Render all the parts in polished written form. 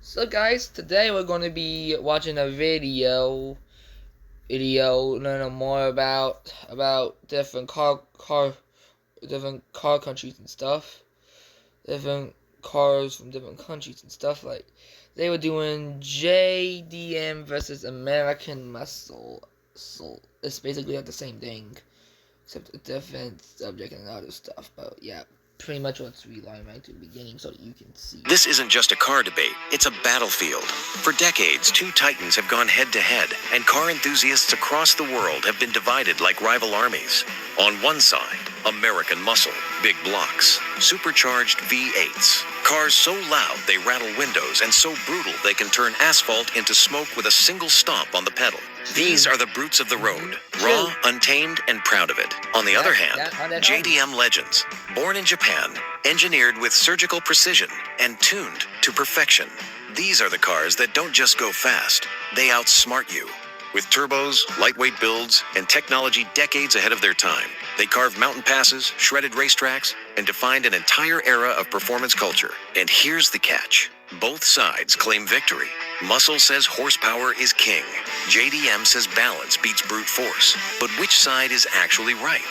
So guys, today we're going to be watching a video learning more about different car countries and stuff. Different cars from different countries and stuff. Like they were doing JDM versus American Muscle. So it's basically like the same thing, except a different subject and other stuff. But yeah, pretty much let's rewind right to the beginning so that you can see. This isn't just a car debate, it's a battlefield. For decades, two titans have gone head-to-head, and car enthusiasts across the world have been divided like rival armies. On one side, American muscle, big blocks, supercharged V8s, cars so loud they rattle windows and so brutal they can turn asphalt into smoke with a single stomp on the pedal. These are the brutes of the road, raw, untamed, and proud of it. On the other hand, JDM legends, born in Japan, engineered with surgical precision, and tuned to perfection. These are the cars that don't just go fast, they outsmart you. With turbos, lightweight builds, and technology decades ahead of their time, they carved mountain passes, shredded racetracks, and defined an entire era of performance culture. And here's the catch. Both sides claim victory. Muscle says horsepower is king. JDM says balance beats brute force. But which side is actually right?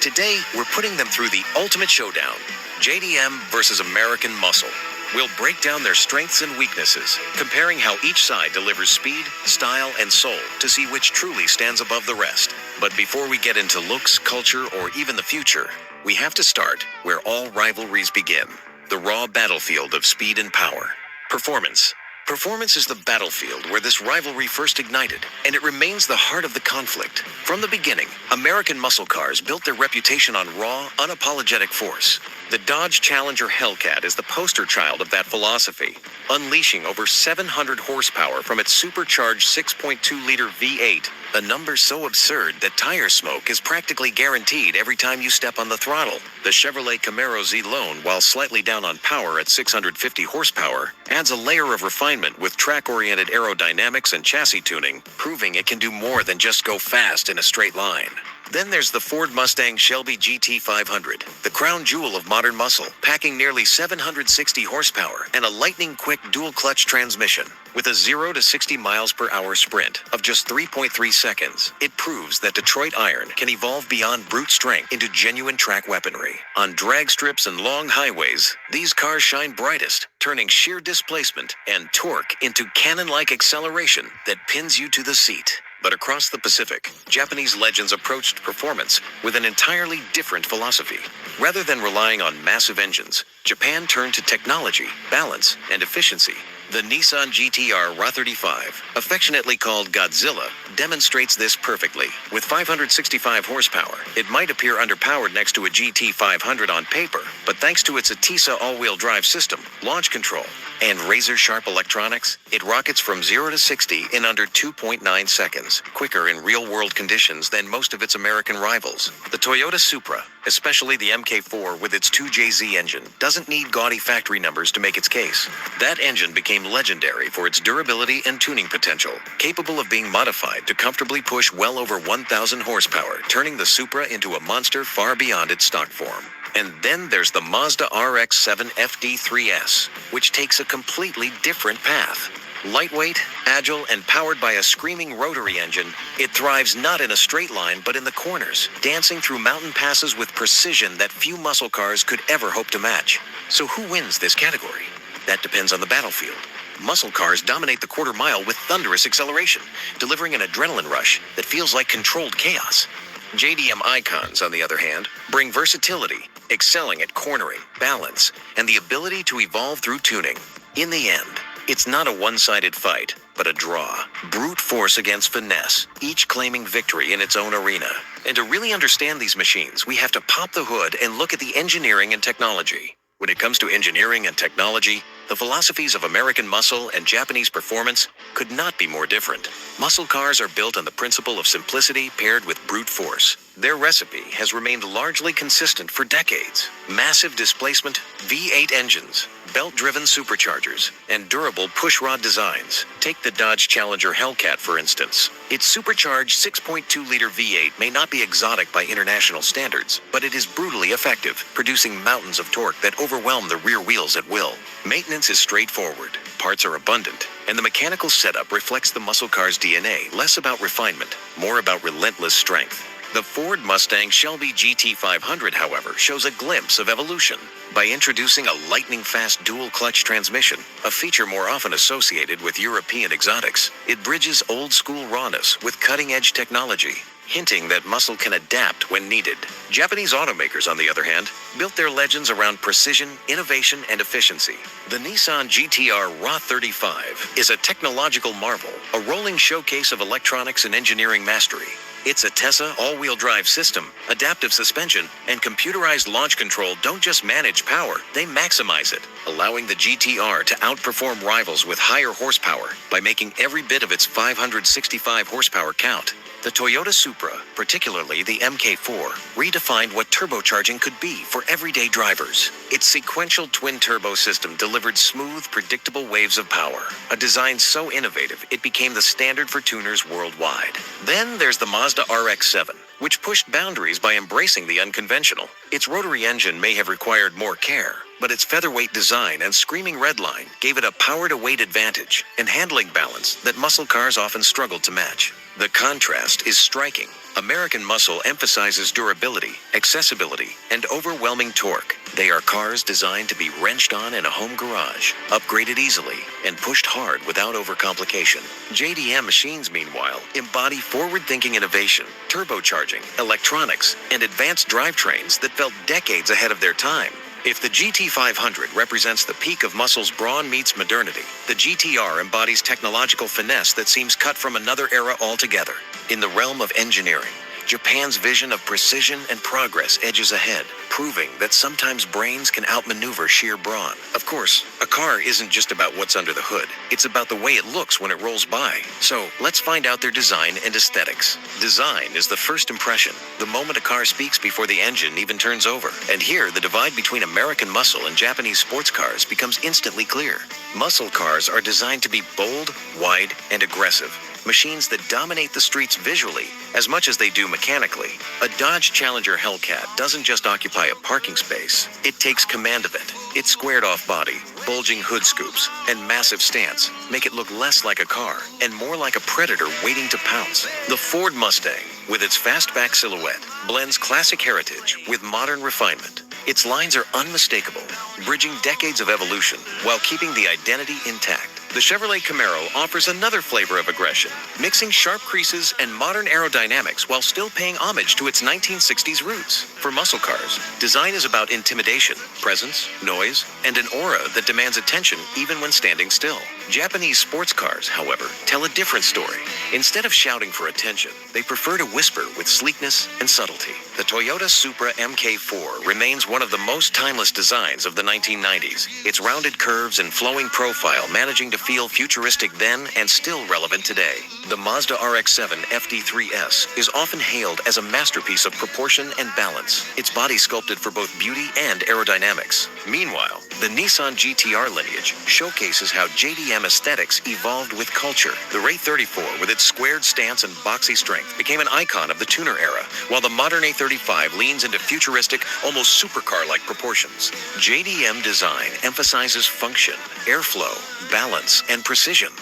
Today, we're putting them through the ultimate showdown. JDM versus American muscle. We'll break down their strengths and weaknesses, comparing how each side delivers speed, style, and soul to see which truly stands above the rest. But before we get into looks, culture, or even the future, we have to start where all rivalries begin. The raw battlefield of speed and power. Performance. Performance is the battlefield where this rivalry first ignited, and it remains the heart of the conflict. From the beginning, American muscle cars built their reputation on raw, unapologetic force. The Dodge Challenger Hellcat is the poster child of that philosophy, unleashing over 700 horsepower from its supercharged 6.2-liter V8, a number so absurd that tire smoke is practically guaranteed every time you step on the throttle. The Chevrolet Camaro Z Lone, while slightly down on power at 650 horsepower, adds a layer of refinement with track-oriented aerodynamics and chassis tuning, proving it can do more than just go fast in a straight line. Then there's the Ford Mustang Shelby GT500, the crown jewel of modern muscle, packing nearly 760 horsepower and a lightning-quick dual-clutch transmission. With a 0 to 60 miles per hour sprint of just 3.3 seconds, it proves that Detroit iron can evolve beyond brute strength into genuine track weaponry. On drag strips and long highways, these cars shine brightest, turning sheer displacement and torque into cannon-like acceleration that pins you to the seat. But across the Pacific, Japanese legends approached performance with an entirely different philosophy. Rather than relying on massive engines, Japan turned to technology, balance, and efficiency. The Nissan GT-R RA35, affectionately called Godzilla, demonstrates this perfectly. With 565 horsepower, it might appear underpowered next to a GT500 on paper, but thanks to its ATISA all-wheel drive system, launch control, and razor-sharp electronics, it rockets from 0 to 60 in under 2.9 seconds, quicker in real-world conditions than most of its American rivals. The Toyota Supra, especially the MK4 with its 2JZ engine, doesn't need gaudy factory numbers to make its case. That engine became legendary for its durability and tuning potential, capable of being modified to comfortably push well over 1,000 horsepower, turning the Supra into a monster far beyond its stock form. And then there's the Mazda RX-7 FD3S, which takes a completely different path. Lightweight, agile, and powered by a screaming rotary engine, it thrives not in a straight line but in the corners, dancing through mountain passes with precision that few muscle cars could ever hope to match. So who wins this category? That depends on the battlefield. Muscle cars dominate the quarter mile with thunderous acceleration, delivering an adrenaline rush that feels like controlled chaos. JDM icons, on the other hand, bring versatility, excelling at cornering, balance, and the ability to evolve through tuning. In the end, it's not a one-sided fight, but a draw. Brute force against finesse, each claiming victory in its own arena. And to really understand these machines, we have to pop the hood and look at the engineering and technology. When it comes to engineering and technology, the philosophies of American muscle and Japanese performance could not be more different. Muscle cars are built on the principle of simplicity paired with brute force. Their recipe has remained largely consistent for decades. Massive displacement, V8 engines, belt-driven superchargers, and durable pushrod designs. Take the Dodge Challenger Hellcat, for instance. Its supercharged 6.2-liter V8 may not be exotic by international standards, but it is brutally effective, producing mountains of torque that overwhelm the rear wheels at will. Maintenance is straightforward. parts are abundant, and the mechanical setup reflects the muscle car's DNA, less about refinement, more about relentless strength. The Ford Mustang Shelby GT500, however, shows a glimpse of evolution by introducing a lightning-fast dual-clutch transmission, a feature more often associated with European exotics. It bridges old-school rawness with cutting-edge technology, hinting that muscle can adapt when needed. Japanese automakers, on the other hand, built their legends around precision, innovation, and efficiency. The Nissan GT-R RA35 is a technological marvel, a rolling showcase of electronics and engineering mastery. Its Atessa all-wheel drive system, adaptive suspension, and computerized launch control don't just manage power, they maximize it, allowing the GT-R to outperform rivals with higher horsepower by making every bit of its 565 horsepower count. The Toyota Supra, particularly the MK4, redefined what turbocharging could be for everyday drivers. Its sequential twin-turbo system delivered smooth, predictable waves of power, a design so innovative it became the standard for tuners worldwide. Then there's the Mazda RX-7, which pushed boundaries by embracing the unconventional. Its rotary engine may have required more care, but its featherweight design and screaming redline gave it a power-to-weight advantage and handling balance that muscle cars often struggled to match. The contrast is striking. American muscle emphasizes durability, accessibility, and overwhelming torque. They are cars designed to be wrenched on in a home garage, upgraded easily, and pushed hard without overcomplication. JDM machines, meanwhile, embody forward-thinking innovation, turbocharging, electronics, and advanced drivetrains that felt decades ahead of their time. If the GT500 represents the peak of muscle's brawn meets modernity, the GT-R embodies technological finesse that seems cut from another era altogether. In the realm of engineering, Japan's vision of precision and progress edges ahead, proving that sometimes brains can outmaneuver sheer brawn. Of course, a car isn't just about what's under the hood. It's about the way it looks when it rolls by. So, let's find out their design and aesthetics. Design is the first impression, the moment a car speaks before the engine even turns over. And here, the divide between American muscle and Japanese sports cars becomes instantly clear. Muscle cars are designed to be bold, wide, and aggressive. Machines that dominate the streets visually as much as they do mechanically. A Dodge Challenger Hellcat doesn't just occupy a parking space, it takes command of it. Its squared-off body, bulging hood scoops, and massive stance make it look less like a car and more like a predator waiting to pounce. The Ford Mustang, with its fastback silhouette, blends classic heritage with modern refinement. Its lines are unmistakable, bridging decades of evolution while keeping the identity intact. The Chevrolet Camaro offers another flavor of aggression, mixing sharp creases and modern aerodynamics while still paying homage to its 1960s roots. For muscle cars, design is about intimidation, presence, noise, and an aura that demands attention even when standing still. Japanese sports cars, however, tell a different story. Instead of shouting for attention, they prefer to whisper with sleekness and subtlety. The Toyota Supra MK4 remains one of the most timeless designs of the 1990s, its rounded curves and flowing profile managing to feel futuristic then and still relevant today. The Mazda RX-7 FD3S is often hailed as a masterpiece of proportion and balance, its body sculpted for both beauty and aerodynamics. Meanwhile, the Nissan GT-R lineage showcases how JDM aesthetics evolved with culture. The RA34, with its squared stance and boxy strength, became an icon of the tuner era, while the modern A35 leans into futuristic, almost supercar-like proportions. JDM design emphasizes function, airflow, balance, and precision,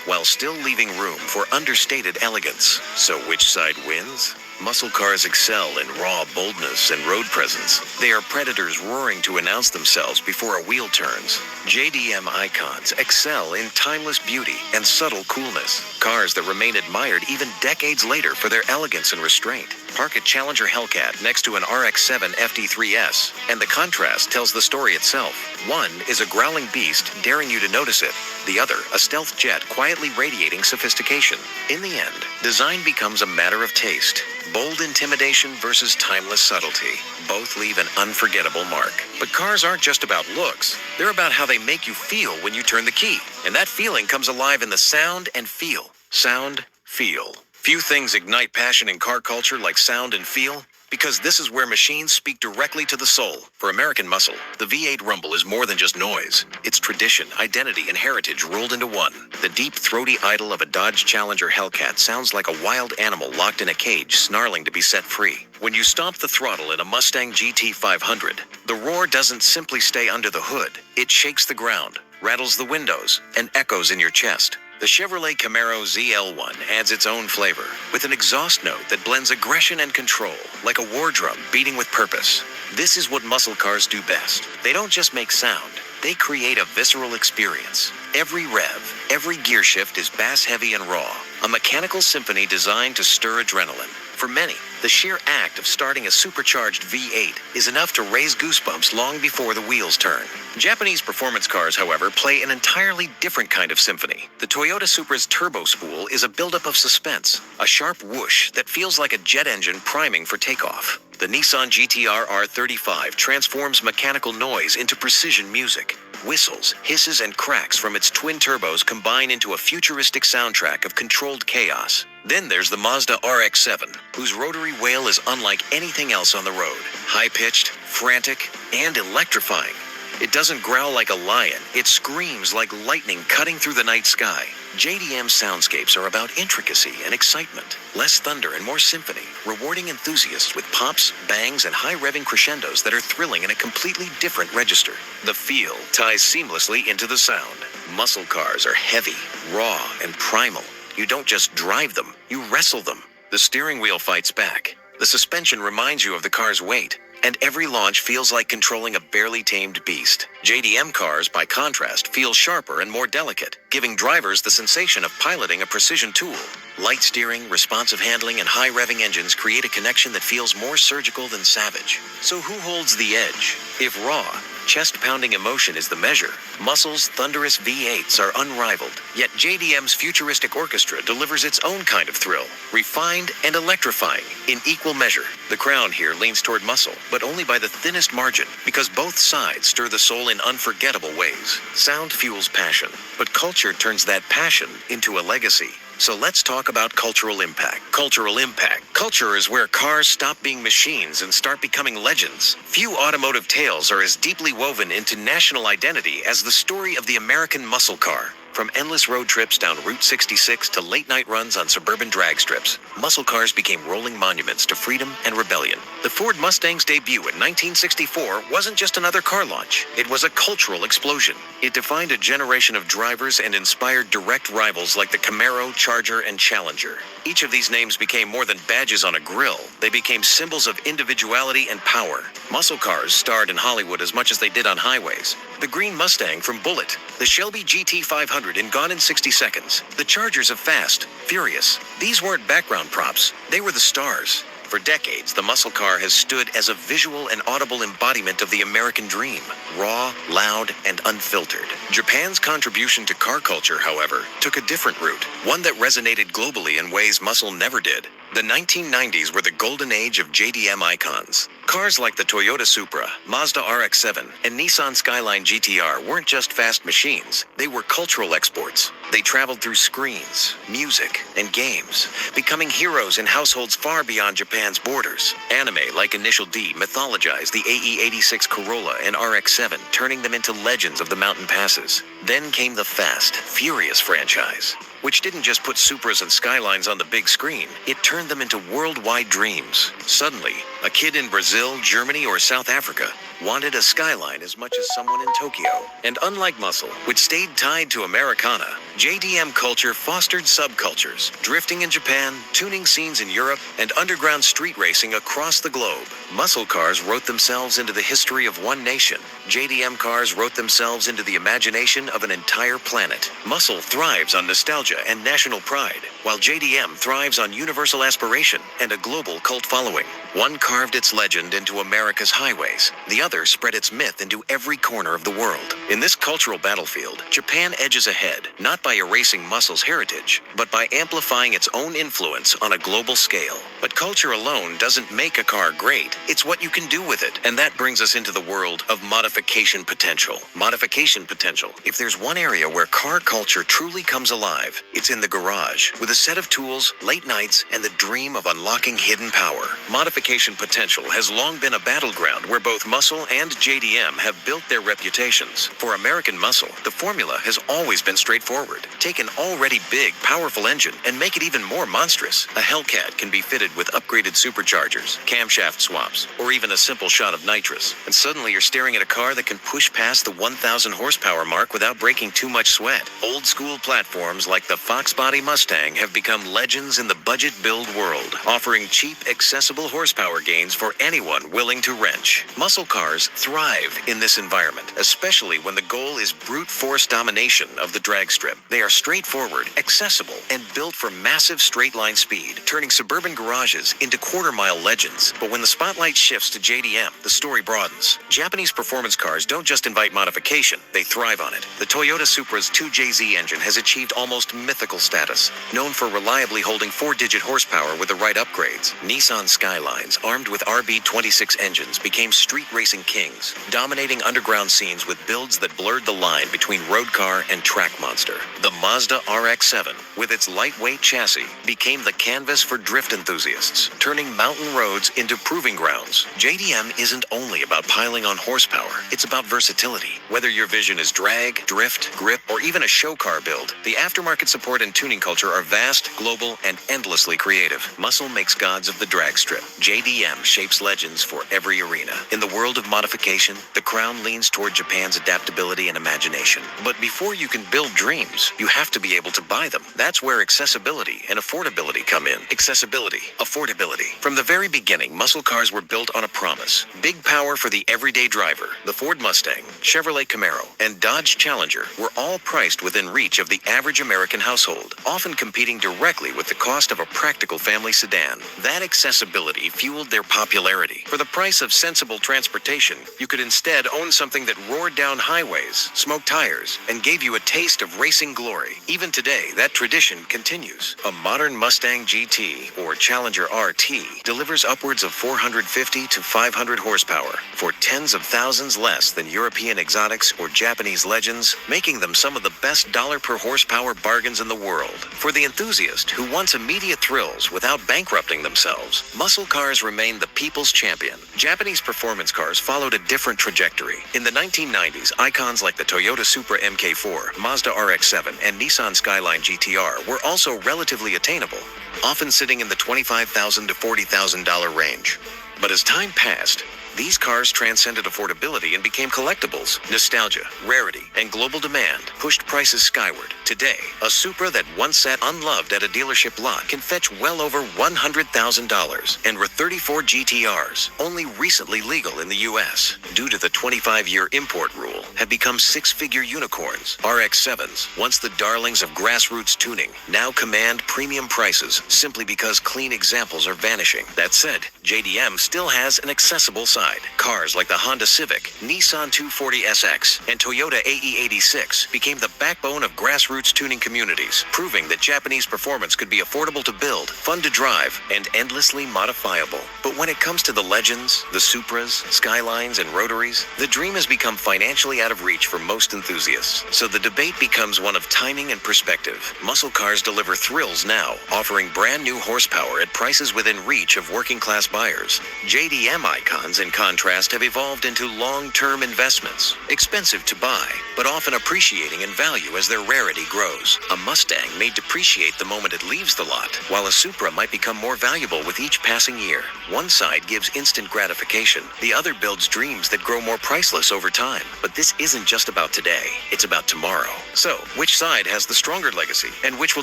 while still leaving room for understated elegance. So which side wins? Muscle cars excel in raw boldness and road presence. They are predators roaring to announce themselves before a wheel turns. JDM icons excel in timeless beauty and subtle coolness. Cars that remain admired even decades later for their elegance and restraint. Park a Challenger Hellcat next to an RX-7 FD3S, and the contrast tells the story itself. One is a growling beast daring you to notice it. The other, a stealth jet quietly radiating sophistication. In the end, design becomes a matter of taste. Bold intimidation versus timeless subtlety. Both leave an unforgettable mark. But cars aren't just about looks. They're about how they make you feel when you turn the key. And that feeling comes alive in the sound and feel. Sound, feel. Few things ignite passion in car culture like sound and feel, because this is where machines speak directly to the soul. For American muscle, the V8 rumble is more than just noise. It's tradition, identity, and heritage rolled into one. The deep, throaty idol of a Dodge Challenger Hellcat sounds like a wild animal locked in a cage, snarling to be set free. When you stomp the throttle in a Mustang GT500, the roar doesn't simply stay under the hood. It shakes the ground, rattles the windows, and echoes in your chest. The Chevrolet Camaro ZL1 adds its own flavor, with an exhaust note that blends aggression and control, like a war drum beating with purpose. This is what muscle cars do best. They don't just make sound, they create a visceral experience. Every rev, every gear shift is bass-heavy and raw, a mechanical symphony designed to stir adrenaline. For many, the sheer act of starting a supercharged V8 is enough to raise goosebumps long before the wheels turn. Japanese performance cars, however, play an entirely different kind of symphony. The Toyota Supra's turbo spool is a buildup of suspense, a sharp whoosh that feels like a jet engine priming for takeoff. The Nissan GT-R R35 transforms mechanical noise into precision music. Whistles, hisses, and cracks from its twin turbos combine into a futuristic soundtrack of controlled chaos. Then there's the Mazda RX-7, whose rotary wail is unlike anything else on the road. High-pitched, frantic, and electrifying. It doesn't growl like a lion, it screams like lightning cutting through the night sky. JDM soundscapes are about intricacy and excitement, less thunder and more symphony, rewarding enthusiasts with pops, bangs, and high-revving crescendos that are thrilling in a completely different register. The feel ties seamlessly into the sound. Muscle cars are heavy, raw, and primal. You don't just drive them, you wrestle them. The steering wheel fights back. The suspension reminds you of the car's weight. And every launch feels like controlling a barely tamed beast. JDM cars, by contrast, feel sharper and more delicate, giving drivers the sensation of piloting a precision tool. Light steering, responsive handling, and high-revving engines create a connection that feels more surgical than savage. So who holds the edge? If raw, chest-pounding emotion is the measure, Muscle's thunderous V8s are unrivaled. Yet JDM's futuristic orchestra delivers its own kind of thrill, refined and electrifying in equal measure. The crown here leans toward Muscle, but only by the thinnest margin, because both sides stir the soul in unforgettable ways. Sound fuels passion, but culture turns that passion into a legacy. So let's talk about cultural impact. Cultural impact. Culture is where cars stop being machines and start becoming legends. Few automotive tales are as deeply woven into national identity as the story of the American muscle car. From endless road trips down Route 66 to late-night runs on suburban drag strips, muscle cars became rolling monuments to freedom and rebellion. The Ford Mustang's debut in 1964 wasn't just another car launch. It was a cultural explosion. It defined a generation of drivers and inspired direct rivals like the Camaro, Charger, and Challenger. Each of these names became more than badges on a grill. They became symbols of individuality and power. Muscle cars starred in Hollywood as much as they did on highways. The Green Mustang from Bullitt, the Shelby GT500 in Gone in 60 Seconds, the Chargers of Fast, Furious. These weren't background props, they were the stars. For decades, the muscle car has stood as a visual and audible embodiment of the American dream, raw, loud, and unfiltered. Japan's contribution to car culture, however, took a different route, one that resonated globally in ways muscle never did. The 1990s were the golden age of JDM icons. Cars like the Toyota Supra, Mazda RX-7, and Nissan Skyline GT-R weren't just fast machines, they were cultural exports. They traveled through screens, music, and games, becoming heroes in households far beyond Japan's borders. Anime like Initial D mythologized the AE86 Corolla and RX-7, turning them into legends of the mountain passes. Then came the Fast, Furious franchise, which didn't just put Supras and Skylines on the big screen, it turned them into worldwide dreams. Suddenly, a kid in Brazil, Germany, or South Africa wanted a Skyline as much as someone in Tokyo. And unlike Muscle, which stayed tied to Americana, JDM culture fostered subcultures, drifting in Japan, tuning scenes in Europe, and underground street racing across the globe. Muscle cars wrote themselves into the history of one nation. JDM cars wrote themselves into the imagination of an entire planet. Muscle thrives on nostalgia and national pride, while JDM thrives on universal aspiration and a global cult following. One carved its legend into America's highways. The other spread its myth into every corner of the world. In this cultural battlefield, Japan edges ahead, not by erasing Muscle's heritage, but by amplifying its own influence on a global scale. But culture alone doesn't make a car great. It's what you can do with it. And that brings us into the world of modification potential. Modification potential. If there's one area where car culture truly comes alive, it's in the garage, with a set of tools, late nights, and the dream of unlocking hidden power. Modification modification potential has long been a battleground where both Muscle and JDM have built their reputations. For American Muscle, the formula has always been straightforward. Take an already big, powerful engine and make it even more monstrous. A Hellcat can be fitted with upgraded superchargers, camshaft swaps, or even a simple shot of nitrous. And suddenly you're staring at a car that can push past the 1,000 horsepower mark without breaking too much sweat. Old school platforms like the Fox Body Mustang have become legends in the budget build world, offering cheap, accessible horsepower gains for anyone willing to wrench. Muscle cars thrive in this environment, especially when the goal is brute force domination of the drag strip. They are straightforward, accessible, and built for massive straight line speed, turning suburban garages into quarter-mile legends. But when the spotlight shifts to JDM, the story broadens. Japanese performance cars don't just invite modification, they thrive on it. The Toyota Supra's 2JZ engine has achieved almost mythical status, known for reliably holding 4-digit horsepower with the right upgrades. Nissan Skylines, armed with RB26 engines, became street racing kings, dominating underground scenes with builds that blurred the line between road car and track monster. The Mazda RX-7, with its lightweight chassis, became the canvas for drift enthusiasts, turning mountain roads into proving grounds. JDM isn't only about piling on horsepower, it's about versatility. Whether your vision is drag, drift, grip, or even a show car build, the aftermarket support and tuning culture are vast, global, and endlessly creative. Muscle makes gods of the drag strip. JDM shapes legends for every arena. In the world of modification, the crown leans toward Japan's adaptability and imagination. But before you can build dreams, you have to be able to buy them. That's where accessibility and affordability come in. Accessibility, affordability. From the very beginning, muscle cars were built on a promise. Big power for the everyday driver. The Ford Mustang, Chevrolet Camaro, and Dodge Challenger were all priced within reach of the average American household, often competing directly with the cost of a practical family sedan. That accessibility fueled their popularity. For the price of sensible transportation, you could instead own something that roared down highways, smoked tires, and gave you a taste of racing glory. Even today, that tradition continues. A modern Mustang GT, or Challenger RT, delivers upwards of 450 to 500 horsepower for tens of thousands less than European exotics or Japanese legends, making them some of the best dollar per horsepower bargains in the world. For the enthusiast who wants immediate thrills without bankrupting themselves, muscle cars remain the people's champion. Japanese performance cars followed a different trajectory. In the 1990s, icons like the Toyota Supra MK4, Mazda RX-7, and Nissan Skyline GTR were also relatively attainable, often sitting in the $25,000 to $40,000 range. But as time passed, these cars transcended affordability and became collectibles. Nostalgia, rarity, and global demand pushed prices skyward. Today, a Supra that once sat unloved at a dealership lot can fetch well over $100,000, and with 34 GTRs, only recently legal in the U.S., due to the 25-year import rule, have become six-figure unicorns. RX-7s, once the darlings of grassroots tuning, now command premium prices simply because clean examples are vanishing. That said, JDM still has an accessible side. Cars like the Honda Civic, Nissan 240SX, and Toyota AE86 became the backbone of grassroots tuning communities, proving that Japanese performance could be affordable to build, fun to drive, and endlessly modifiable. But when it comes to the legends, the Supras, Skylines, and Rotaries, the dream has become financially out of reach for most enthusiasts. So the debate becomes one of timing and perspective. Muscle cars deliver thrills now, offering brand new horsepower at prices within reach of working-class buyers. JDM icons, in contrast, have evolved into long-term investments, expensive to buy, but often appreciating in value as their rarity grows. A Mustang may depreciate the moment it leaves the lot, while a Supra might become more valuable with each passing year. One side gives instant gratification, the other builds dreams that grow more priceless over time. But this isn't just about today, it's about tomorrow. So, which side has the stronger legacy, and which will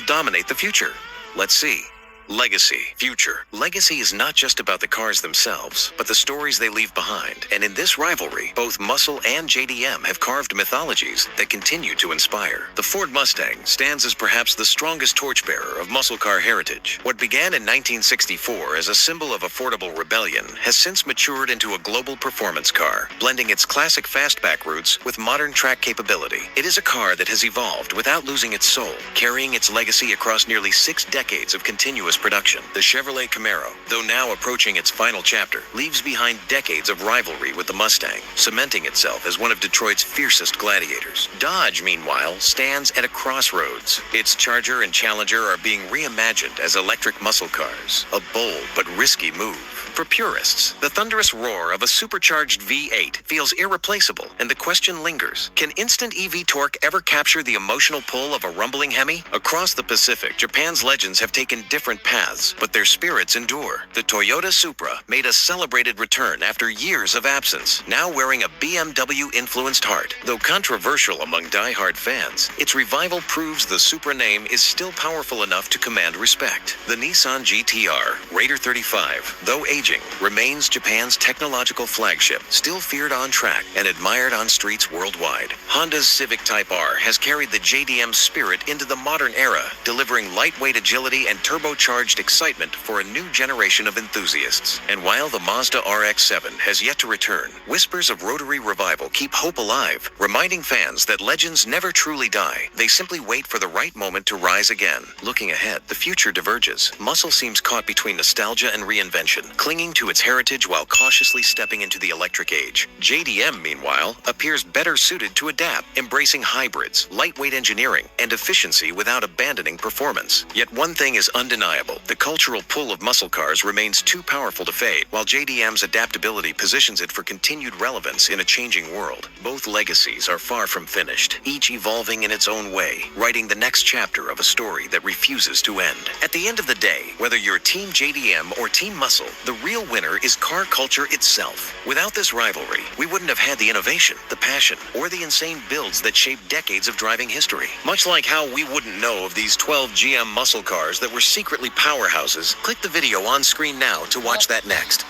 dominate the future? Let's see. Legacy. Future. Legacy is not just about the cars themselves, but the stories they leave behind. And in this rivalry, both Muscle and JDM have carved mythologies that continue to inspire. The Ford Mustang stands as perhaps the strongest torchbearer of muscle car heritage. What began in 1964 as a symbol of affordable rebellion has since matured into a global performance car, blending its classic fastback roots with modern track capability. It is a car that has evolved without losing its soul, carrying its legacy across nearly 6 decades of continuous production. The Chevrolet Camaro, though now approaching its final chapter, leaves behind decades of rivalry with the Mustang, cementing itself as one of Detroit's fiercest gladiators. Dodge, meanwhile, stands at a crossroads. Its Charger and Challenger are being reimagined as electric muscle cars, a bold but risky move. For purists, the thunderous roar of a supercharged V8 feels irreplaceable, and the question lingers, can instant EV torque ever capture the emotional pull of a rumbling Hemi? Across the Pacific, Japan's legends have taken different paths, but their spirits endure. The Toyota Supra made a celebrated return after years of absence, now wearing a BMW-influenced heart. Though controversial among die-hard fans, its revival proves the Supra name is still powerful enough to command respect. The Nissan GT-R Raider 35, though aging, remains Japan's technological flagship, still feared on track and admired on streets worldwide. Honda's Civic Type R has carried the JDM spirit into the modern era, delivering lightweight agility and turbocharged excitement for a new generation of enthusiasts. And while the Mazda RX-7 has yet to return, whispers of rotary revival keep hope alive, reminding fans that legends never truly die. They simply wait for the right moment to rise again. Looking ahead, the future diverges. Muscle seems caught between nostalgia and reinvention, clinging to its heritage while cautiously stepping into the electric age. JDM, meanwhile, appears better suited to adapt, embracing hybrids, lightweight engineering, and efficiency without abandoning performance. Yet one thing is undeniable. The cultural pull of muscle cars remains too powerful to fade, while JDM's adaptability positions it for continued relevance in a changing world. Both legacies are far from finished, each evolving in its own way, writing the next chapter of a story that refuses to end. At the end of the day, whether you're Team JDM or Team Muscle, the real winner is car culture itself. Without this rivalry, we wouldn't have had the innovation, the passion, or the insane builds that shaped decades of driving history. Much like how we wouldn't know of these 12 GM muscle cars that were secretly powerhouses, click the video on screen now to watch that next.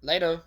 Later.